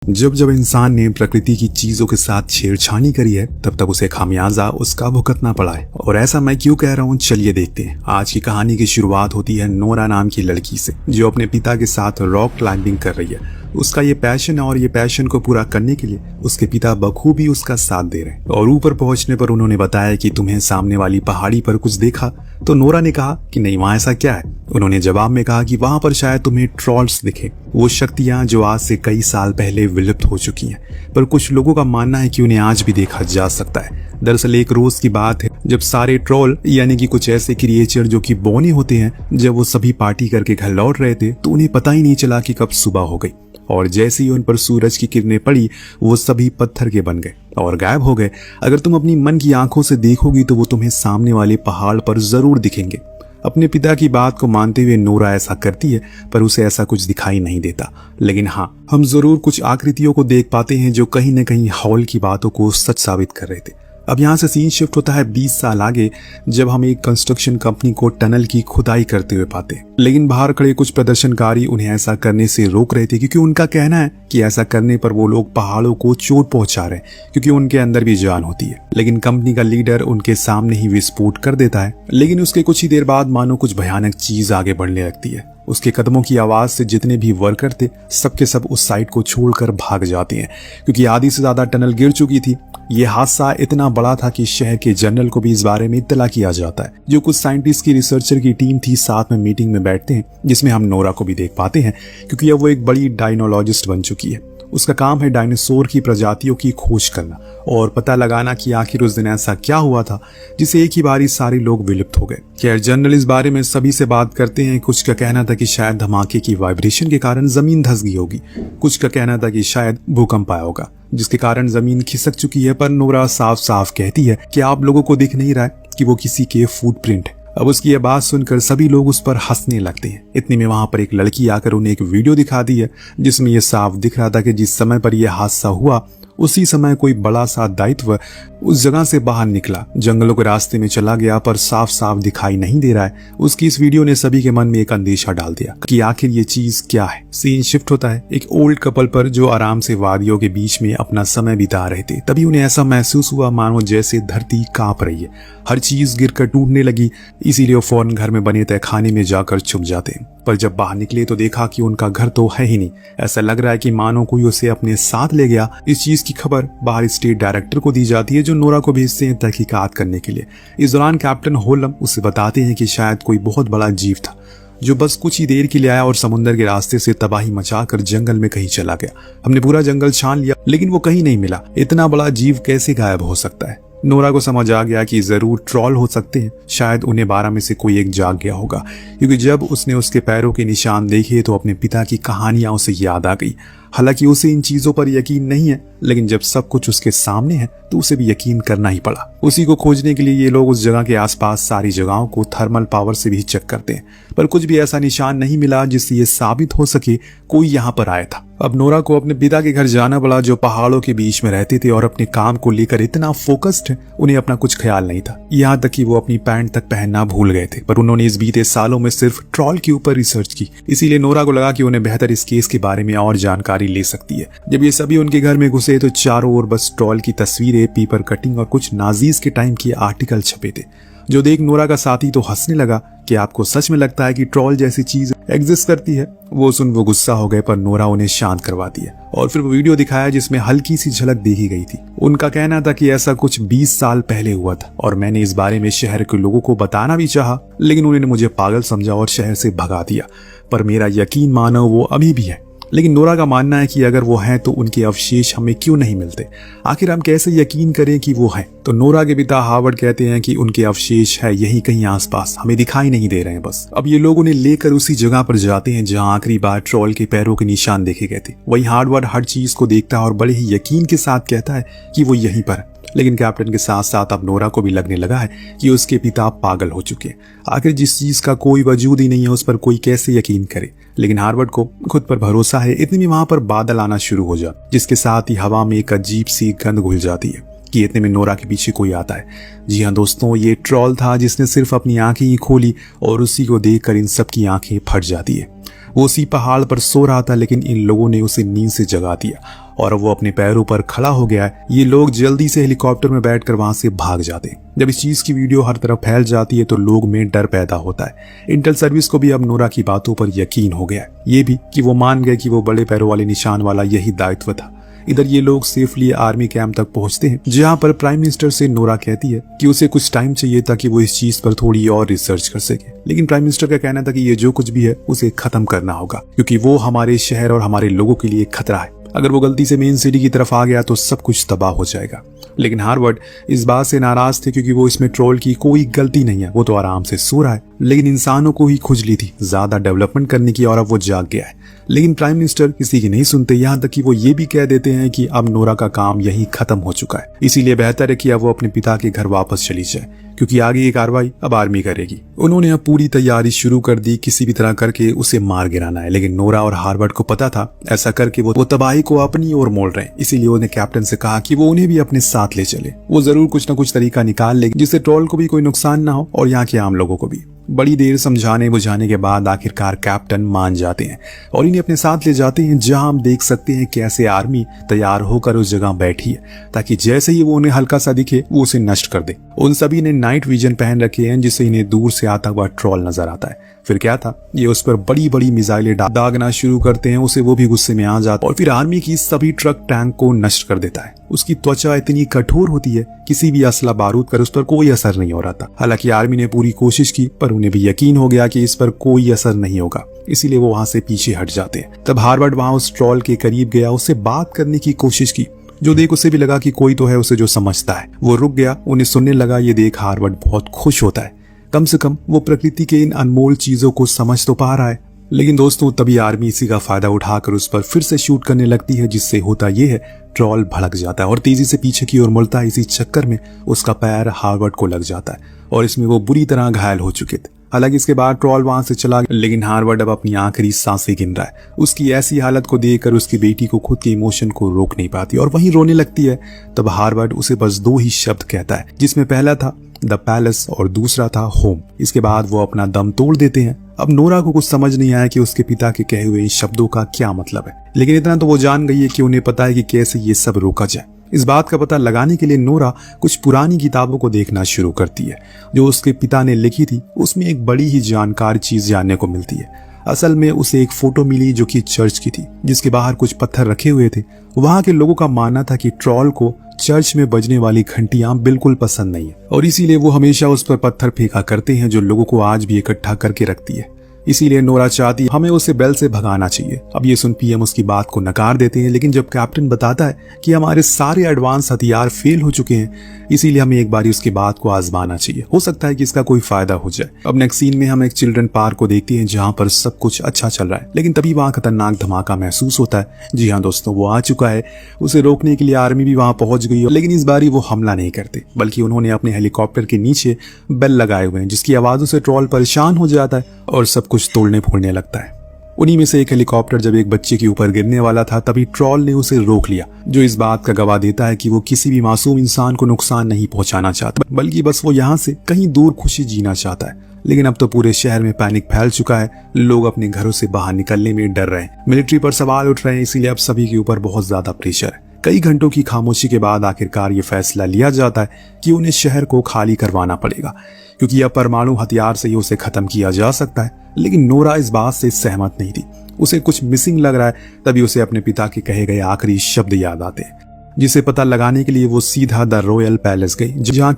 जब जब इंसान ने प्रकृति की चीजों के साथ छेड़छानी करी है तब तक उसे खामियाजा उसका भुगतना पड़ा है। और ऐसा मैं क्यों कह रहा हूँ, चलिए देखते हैं। आज की कहानी की शुरुआत होती है नोरा नाम की लड़की से, जो अपने पिता के साथ रॉक क्लाइंबिंग कर रही है। उसका ये पैशन है और ये पैशन को पूरा करने के लिए उसके पिता बखूबी उसका साथ दे रहे हैं। और ऊपर पहुंचने पर उन्होंने बताया कि तुम्हें सामने वाली पहाड़ी पर कुछ देखा? तो नोरा ने कहा कि नहीं, वहां ऐसा क्या है। उन्होंने जवाब में कहा कि वहां पर शायद तुम्हें ट्रॉल्स दिखे, वो शक्तियां जो आज से कई साल पहले विलुप्त हो चुकी हैं, पर कुछ लोगों का मानना है कि उन्हें आज भी देखा जा सकता है। दरअसल एक रोज की बात है जब सारे ट्रोल यानी कि कुछ ऐसे क्रिएचर जो कि बौने होते हैं, जब वो सभी पार्टी करके घर लौट रहे थे तो उन्हें पता ही नहीं चला कि कब सुबह हो गई। और जैसे ही उन पर सूरज की किरणें पड़ी वो सभी पत्थर के बन गए और गायब हो गए। अगर तुम अपनी मन की आंखों से देखोगी तो वो तुम्हें सामने वाले पहाड़ पर जरूर दिखेंगे। अपने पिता की बात को मानते हुए नोरा ऐसा करती है, पर उसे ऐसा कुछ दिखाई नहीं देता। लेकिन हाँ, हम जरूर कुछ आकृतियों को देख पाते हैं जो कहीं न कहीं हॉल की बातों को सच साबित कर रहे थे। अब यहाँ से सीन शिफ्ट होता है 20 साल आगे, जब हम एक कंस्ट्रक्शन कंपनी को टनल की खुदाई करते हुए पाते हैं। लेकिन बाहर खड़े कुछ प्रदर्शनकारी उन्हें ऐसा करने से रोक रहे थे, क्योंकि उनका कहना है कि ऐसा करने पर वो लोग पहाड़ों को चोट पहुंचा रहे हैं, क्योंकि उनके अंदर भी जान होती है। लेकिन कंपनी का लीडर उनके सामने ही विस्फोट कर देता है। लेकिन उसके कुछ ही देर बाद मानो कुछ भयानक चीज आगे बढ़ने लगती है। उसके कदमों की आवाज से जितने भी वर्कर थे सबके सब उस साइड को छोड़कर भाग जाते हैं, क्योंकि आधी से ज्यादा टनल गिर चुकी थी। यह हादसा इतना बड़ा था कि शहर के जनरल को भी इस बारे में इत्तला किया जाता है। जो कुछ साइंटिस्ट की रिसर्चर की टीम थी साथ में मीटिंग में बैठते हैं, जिसमें हम नोरा को भी देख पाते हैं, क्योंकि अब वो एक बड़ी डायनोलॉजिस्ट बन चुकी है। उसका काम है डायनासोर की प्रजातियों की खोज करना और पता लगाना कि आखिर उस दिन ऐसा क्या हुआ था जिसे एक ही बारी सारे लोग विलुप्त हो गए। खैर, जनरल इस बारे में सभी से बात करते हैं। कुछ का कहना था कि शायद धमाके की वाइब्रेशन के कारण जमीन धंस गई होगी, कुछ का कहना था कि शायद भूकंप आया होगा जिसके कारण जमीन खिसक चुकी है। पर नोरा साफ साफ कहती है कि आप लोगों को दिख नहीं रहा है कि वो किसी के फुटप्रिंट है। अब उसकी यह बात सुनकर सभी लोग उस पर हंसने लगते हैं। इतने में वहां पर एक लड़की आकर उन्हें एक वीडियो दिखा दी है, जिसमें यह साफ दिख रहा था कि जिस समय पर यह हादसा हुआ उसी समय कोई बड़ा सा दायित्व उस जगह से बाहर निकला, जंगलों के रास्ते में चला गया, पर साफ साफ दिखाई नहीं दे रहा है। उसकी इस वीडियो ने सभी के मन में एक अंदेशा डाल दिया कि आखिर ये चीज क्या है। सीन शिफ्ट होता है एक ओल्ड कपल पर, जो आराम से वादियों के बीच में अपना समय बिता रहे थे। तभी उन्हें ऐसा महसूस हुआ मानो जैसे धरती कांप रही है, हर चीज गिरकर टूटने लगी। इसीलिए वो फौरन घर में बने तहखाने में जाकर छुप जाते हैं। पर जब बाहर निकले तो देखा कि उनका घर तो है ही नहीं। ऐसा लग रहा है कि मानो कोई उसे अपने साथ ले गया। इस चीज की खबर बाहर स्टेट डायरेक्टर को दी जाती है, जो नोरा को भेजते हैं तहकीकात करने के लिए। इस दौरान कैप्टन होलम उसे बताते हैं कि शायद कोई बहुत बड़ा जीव था जो बस कुछ ही देर के लिए आया और समुद्र के रास्ते से तबाही मचाकर जंगल में कहीं चला गया। हमने पूरा जंगल छान लिया लेकिन वो कहीं नहीं मिला। इतना बड़ा जीव कैसे गायब हो सकता है? नोरा को समझ आ गया कि जरूर ट्रॉल हो सकते हैं। शायद उन्हें 12 में से कोई एक जाग गया होगा, क्योंकि जब उसने उसके पैरों के निशान देखे तो अपने पिता की कहानियां उसे याद आ गई। हालांकि उसे इन चीजों पर यकीन नहीं है, लेकिन जब सब कुछ उसके सामने है तो उसे भी यकीन करना ही पड़ा। उसी को खोजने के लिए ये लोग उस जगह के आसपास सारी जगहों को थर्मल पावर से भी चेक करते हैं, पर कुछ भी ऐसा निशान नहीं मिला जिससे ये साबित हो सके कोई यहाँ पर आया था। अब नोरा को अपने पिता के घर जाना पड़ा, जो पहाड़ों के बीच में रहते थे और अपने काम को लेकर इतना फोकस्ड है उन्हें अपना कुछ ख्याल नहीं था। यहाँ तक कि वो अपनी पैंट तक पहनना भूल गए थे। पर उन्होंने इस बीते सालों में सिर्फ ट्रॉल के ऊपर रिसर्च की, इसीलिए नोरा को लगा कि उन्हें बेहतर इस केस के बारे में और जानकारी ले सकती है। जब ये सभी उनके घर में घुसे तो चारों ओर बस ट्रॉल की तस्वीरें, पेपर कटिंग और कुछ नाजीज के टाइम के आर्टिकल छपे थे, जो देख नोरा का साथी तो हंसने लगा कि आपको सच में लगता है कि ट्रॉल जैसी चीज एग्जिस्ट करती है? वो सुन वो गुस्सा हो गए, पर नोरा उन्हें शांत करवा दिया और फिर वो वीडियो दिखाया जिसमें हल्की सी झलक देखी गई थी। उनका कहना था कि ऐसा कुछ 20 साल पहले हुआ था और मैंने इस बारे में शहर के लोगों को बताना भी चाहा, लेकिन उन्होंने मुझे पागल समझा और शहर से भगा दिया। पर मेरा यकीन मानो वो अभी भी है। लेकिन नोरा का मानना है कि अगर वो हैं तो उनके अवशेष हमें क्यों नहीं मिलते? आखिर हम कैसे यकीन करें कि वो हैं? तो नोरा के पिता हार्वर्ड कहते हैं कि उनके अवशेष है यही कहीं आसपास, हमें दिखाई नहीं दे रहे हैं बस। अब ये लोग उन्हें लेकर उसी जगह पर जाते हैं जहां आखिरी बार ट्रॉल के पैरों के निशान देखे गए थे। वही हार्वर्ड हर चीज को देखता है और बड़े ही यकीन के साथ कहता है कि वो यहीं पर है। लेकिन कैप्टन के साथ साथ अब नोरा को भी लगने लगा है कि उसके पिता पागल हो चुके हैं। आखिर जिस चीज का कोई वजूद ही नहीं है उस पर कोई कैसे यकीन करे? लेकिन हार्वर्ड को खुद पर भरोसा है। इतने में वहां पर बादल आना शुरू हो जाता, जिसके साथ ही हवा में एक अजीब सी गंध घुल जाती है कि इतने में नोरा के पीछे कोई आता है। जी हाँ दोस्तों, ये ट्रॉल था जिसने सिर्फ अपनी आंखें ही खोली और उसी को देखकर इन सब की आंखें फट जाती है। वो उसी पहाड़ पर सो रहा था, लेकिन इन लोगों ने उसे नींद से जगा दिया और वो अपने पैरों पर खड़ा हो गया है। ये लोग जल्दी से हेलीकॉप्टर में बैठकर वहां से भाग जाते हैं। जब इस चीज की वीडियो हर तरफ फैल जाती है तो लोग में डर पैदा होता है। इंटेल सर्विस को भी अब नोरा की बातों पर यकीन हो गया है, ये भी कि वो मान गए कि वो बड़े पैरों वाले निशान वाला यही दायित्व था। इधर ये लोग सेफली आर्मी कैंप तक पहुंचते हैं, जहां पर प्राइम मिनिस्टर से नोरा कहती है कि उसे कुछ टाइम चाहिए ताकि वो इस चीज पर थोड़ी और रिसर्च कर सके। लेकिन प्राइम मिनिस्टर का कहना था कि ये जो कुछ भी है उसे खत्म करना होगा, क्योंकि वो हमारे शहर और हमारे लोगों के लिए खतरा है। अगर वो गलती से मेन सिटी की तरफ आ गया तो सब कुछ तबाह हो जाएगा। लेकिन हार्वर्ड इस बात से नाराज थे, क्योंकि वो इसमें ट्रोल की कोई गलती नहीं है, वो तो आराम से सो रहा है। लेकिन इंसानों को ही खुजली थी ज्यादा डेवलपमेंट करने की, और अब वो जाग गया है। लेकिन प्राइम मिनिस्टर किसी की नहीं सुनते, यहाँ तक कि वो ये भी कह देते हैं कि अब नोरा का काम यही खत्म हो चुका है, इसीलिए बेहतर है कि अब वो अपने पिता के घर वापस चली जाए, क्योंकि आगे ये कार्रवाई अब आर्मी करेगी। उन्होंने अब पूरी तैयारी शुरू कर दी, किसी भी तरह करके उसे मार गिराना है। लेकिन नोरा और हार्वर्ड को पता था ऐसा करके वो तबाही को अपनी ओर मोड़ रहे हैं, इसीलिए उन्हें कैप्टन से कहा कि वो उन्हें भी अपने साथ ले चले। वो जरूर कुछ न कुछ तरीका निकाल लेगी जिससे ट्रोल को भी कोई नुकसान ना हो और यहाँ के आम लोगों को भी। बड़ी देर समझाने बुझाने के बाद आखिरकार कैप्टन मान जाते हैं और इन्हें अपने साथ ले जाते हैं, जहां हम देख सकते हैं कैसे आर्मी तैयार होकर उस जगह बैठी है, ताकि जैसे ही वो उन्हें हल्का सा दिखे वो उसे नष्ट कर दे। उन सभी ने नाइट विजन पहन रखे हैं, जिससे इन्हें दूर से आता हुआ ट्रोल नजर आता है। फिर क्या था, ये उस पर बड़ी बड़ी मिसाइलें दागना शुरू करते हैं उसे, वो भी गुस्से में आ जाता है और फिर आर्मी की सभी ट्रक टैंक को नष्ट कर देता है। उसकी त्वचा इतनी कठोर होती है, किसी भी असला बारूद कर उस पर कोई असर नहीं हो रहा था। हालांकि आर्मी ने पूरी कोशिश की, पर उन्हें भी यकीन हो गया कि इस पर कोई असर नहीं होगा, इसीलिए वो वहां से पीछे हट जाते हैं। तब हार्वर्ड वहां उस ट्रोल के करीब गया, उससे बात करने की कोशिश की, जो देख उसे भी लगा कि कोई तो है उसे जो समझता है। वो रुक गया, उन्हें सुनने लगा। ये देख हार्वर्ड बहुत खुश होता है, कम से कम वो प्रकृति के इन अनमोल चीजों को समझ तो पा रहा है। लेकिन दोस्तों तभी आर्मी इसी का फायदा उठाकर उस पर फिर से शूट करने लगती है, जिससे होता ये है ट्रोल भड़क जाता है और तेजी से पीछे की ओर मुड़ता है। इसी चक्कर में उसका पैर हार्वर्ड को लग जाता है और इसमें वो बुरी तरह घायल हो चुके थे। हालांकि इसके बाद ट्रोल वहां से चला गया, लेकिन हार्वर्ड अब अपनी आखिरी सांसें गिन रहा है। उसकी ऐसी हालत को देखकर उसकी बेटी को खुद के इमोशन को रोक नहीं पाती और वहीं रोने लगती है। तब हार्वर्ड उसे बस 2 ही शब्द कहता है, जिसमें पहला था द पैलेस और दूसरा था होम। इसके बाद वो अपना दम तोड़ देते हैं। अब नोरा को कुछ समझ नहीं आया कि उसके पिता के कहे हुए इन शब्दों का क्या मतलब है, लेकिन इतना तो वो जान गई है कि उन्हें पता है कि कैसे ये सब रोका जाए। इस बात का पता लगाने के लिए नोरा कुछ पुरानी किताबों को देखना शुरू करती है जो उसके पिता ने लिखी थी। उसमें एक बड़ी ही जानकार चीज जानने को मिलती है। असल में उसे एक फोटो मिली जो कि चर्च की थी, जिसके बाहर कुछ पत्थर रखे हुए थे। वहां के लोगों का मानना था कि ट्रोल को चर्च में बजने वाली घंटियां बिल्कुल पसंद नहीं है और इसीलिए वो हमेशा उस पर पत्थर फेंका करते हैं, जो लोगों को आज भी इकट्ठा करके रखती है। इसीलिए नोरा चाहती है हमें उसे बेल से भगाना चाहिए। अब ये सुन पीएम उसकी बात को नकार देते हैं, लेकिन जब कैप्टन बताता है कि हमारे सारे एडवांस हथियार फेल हो चुके हैं, इसीलिए हमें एक बार उसकी बात को आजमाना चाहिए, हो सकता है कि इसका कोई फायदा हो जाए। अब नेक्स्ट सीन में हम एक चिल्ड्रन पार्क को देखते हैं, जहां पर सब कुछ अच्छा चल रहा है, लेकिन तभी वहां खतरनाक धमाका महसूस होता है। जी हाँ दोस्तों, वो आ चुका है। उसे रोकने के लिए आर्मी भी वहां पहुंच गई, लेकिन इस बारी वो हमला नहीं करते, बल्कि उन्होंने अपने हेलीकॉप्टर के नीचे बेल लगाए हुए हैं, जिसकी आवाजों से ट्रोल परेशान हो जाता है और सब कुछ तोड़ने फोड़ने लगता है। उन्हीं में से एक हेलीकॉप्टर जब एक बच्चे के ऊपर गिरने वाला था, तभी ट्रोल ने उसे रोक लिया, जो इस बात का गवाह देता है कि वो किसी भी मासूम इंसान को नुकसान नहीं पहुंचाना चाहता, बल्कि बस वो यहाँ से कहीं दूर खुशी जीना चाहता है। लेकिन अब तो पूरे शहर में पैनिक फैल चुका है, लोग अपने घरों से बाहर निकलने में डर रहे हैं, मिलिट्री पर सवाल उठ रहे हैं, इसीलिए अब सभी के ऊपर बहुत ज्यादा प्रेशर है। कई घंटों की खामोशी के बाद आखिरकार ये फैसला लिया जाता है कि उन्हें शहर को खाली करवाना पड़ेगा, क्योंकि अब परमाणु हथियार से ही उसे खत्म किया जा सकता है। लेकिन नोरा इस बात से सहमत नहीं थी, उसे कुछ मिसिंग लग रहा है। तभी उसे अपने पिता के कहे गए आखिरी शब्द याद आते हैं, जिसे पता लगाने के लिए वो सीधा द रॉयल पैलेस गई, जहां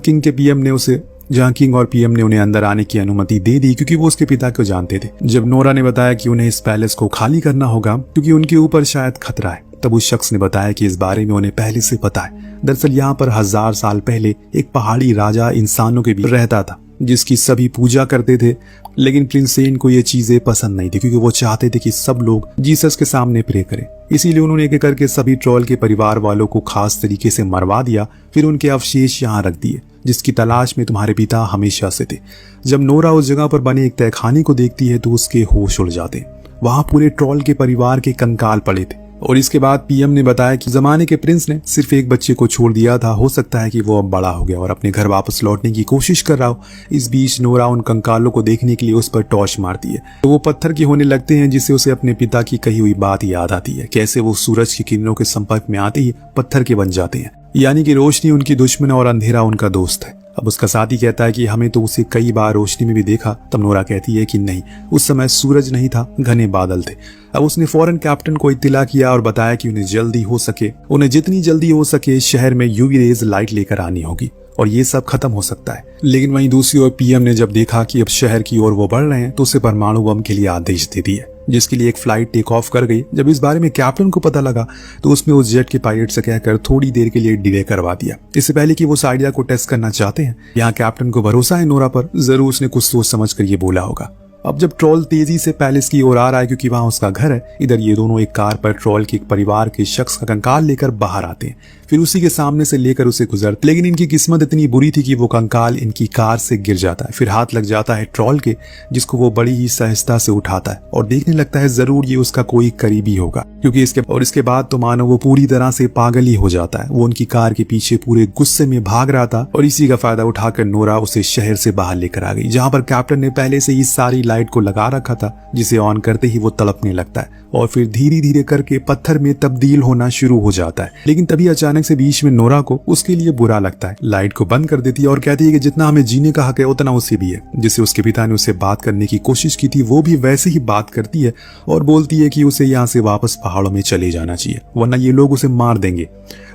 किंग और पीएम ने उन्हें अंदर आने की अनुमति दे दी, क्योंकि वो उसके पिता को जानते थे। जब नोरा ने बताया कि उन्हें इस पैलेस को खाली करना होगा क्योंकि उनके ऊपर शायद खतरा है, तब उस शख्स ने बताया कि इस बारे में उन्हें पहले से पता है। दरअसल यहाँ पर 1000 साल पहले एक पहाड़ी राजा इंसानों के बीच रहता था, जिसकी सभी पूजा करते थे। लेकिन प्रिंस सेन को ये चीजें पसंद नहीं थी, क्योंकि वो चाहते थे कि सब लोग जीसस के सामने प्रे करें। इसीलिए उन्होंने एक करके सभी ट्रोल के परिवार वालों को खास तरीके से मरवा दिया, फिर उनके अवशेष यहाँ रख दिए, जिसकी तलाश में तुम्हारे पिता हमेशा से थे। जब नोरा उस जगह पर बने एक तहखाने को देखती है तो उसके होश उड़ जाते। वहां पूरे ट्रोल के परिवार के कंकाल पड़े थे और इसके बाद पीएम ने बताया कि जमाने के प्रिंस ने सिर्फ एक बच्चे को छोड़ दिया था, हो सकता है कि वो अब बड़ा हो गया और अपने घर वापस लौटने की कोशिश कर रहा हो। इस बीच नोरा उन कंकालों को देखने के लिए उस पर टॉर्च मारती है तो वो पत्थर के होने लगते हैं, जिससे उसे अपने पिता की कही हुई बात याद आती है, कैसे वो सूरज की किरणों के संपर्क में आते ही पत्थर के बन जाते हैं, यानी कि रोशनी उनकी दुश्मन और अंधेरा उनका दोस्त है। अब उसका साथी कहता है कि हमें तो उसे कई बार रोशनी में भी देखा। तब नोरा कहती है कि नहीं, उस समय सूरज नहीं था, घने बादल थे। अब उसने फौरन कैप्टन को इत्तिला किया और बताया कि उन्हें जितनी जल्दी हो सके शहर में यूवी रेज लाइट लेकर आनी होगी और ये सब खत्म हो सकता है। लेकिन वहीं दूसरी ओर पीएम ने जब देखा कि अब शहर की ओर वो बढ़ रहे हैं तो उसे परमाणु बम के लिए आदेश दे दिया, जिसके लिए एक फ्लाइट टेक ऑफ कर गई। जब इस बारे में कैप्टन को पता लगा तो उसने उस जेट के पायलट से कहकर थोड़ी देर के लिए डिले करवा दिया, इससे पहले कि वो उस आइडिया को टेस्ट करना चाहते हैं। यहाँ कैप्टन को भरोसा है नोरा पर, जरूर उसने कुछ सोच समझ कर ये बोला होगा। अब जब ट्रोल तेजी से पैलेस की ओर आ रहा है क्योंकि वहां उसका घर है, इधर ये दोनों एक कार पर ट्रोल के एक परिवार के शख्स का कंकाल लेकर बाहर आते हैं, फिर उसी के सामने से लेकर उसे गुजरते। लेकिन इनकी किस्मत इतनी बुरी थी कि वो कंकाल इनकी कार से गिर जाता है, फिर हाथ लग जाता है ट्रोल के, जिसको वो बड़ी ही सहजता से उठाता है और देखने लगता है जरूर ये उसका कोई करीबी होगा, क्योंकि इसके बाद तो मानो वो पूरी तरह से पागल ही हो जाता है। वो उनकी कार के पीछे पूरे गुस्से में भाग रहा था और इसी का फायदा उठाकर नोरा उसे शहर से बाहर लेकर आ गई, जहां पर कैप्टन ने पहले से ही सारी लाइट को लगा रखा था, जिसे ऑन करते ही वो तड़पने लगता है और फिर धीरे धीरे करके पत्थर में तब्दील होना शुरू हो जाता है। लेकिन तभी अचानक से बीच में नोरा को उसके लिए बुरा लगता है, लाइट को बंद कर देती है और कहती है कि जितना हमें जीने का हक है उतना उसे भी है। जिससे उसके पिता ने उसे बात करने की कोशिश की थी, वो भी वैसे ही बात करती है और बोलती है कि उसे यहाँ से वापस पहाड़ों में चले जाना चाहिए, वरना ये लोग उसे मार देंगे।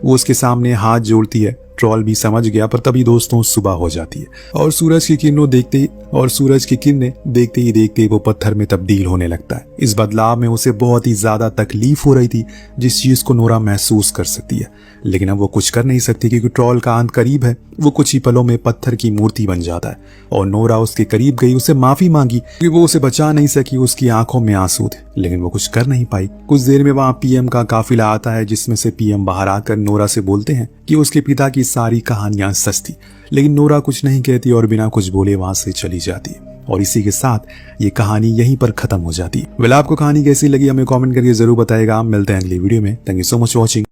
वो उसके सामने हाथ जोड़ती है, ट्रोल भी समझ गया, पर तभी दोस्तों सुबह हो जाती है और सूरज की किरणें देखते ही देखते वो पत्थर में तब्दील होने लगता है। इस बदलाव में उसे बहुत ही ज्यादा तकलीफ हो रही थी, जिस चीज को नोरा महसूस कर सकती है, लेकिन अब वो कुछ कर नहीं सकती क्योंकि ट्रोल का अंत करीब है। वो कुछ ही पलों में पत्थर की मूर्ति बन जाता है और नोरा उसके करीब गई, उसे माफी मांगी क्योंकि वो उसे बचा नहीं सकी, उसकी आंखों में आंसू थे, लेकिन वो कुछ कर नहीं पाई। कुछ देर में वहां पीएम का काफिला आता है, जिसमें से पीएम बाहर आकर नोरा से बोलते हैं कि उसके पिता की सारी कहानियां सच थी। लेकिन नोरा कुछ नहीं कहती और बिना कुछ बोले वहां से चली जाती है और इसी के साथ ये कहानी यहीं पर खत्म हो जाती है। वेल, आपको कहानी कैसी लगी हमें कमेंट करके जरूर बताएगा। मिलते हैं अगली वीडियो में। Thank you so much for watching.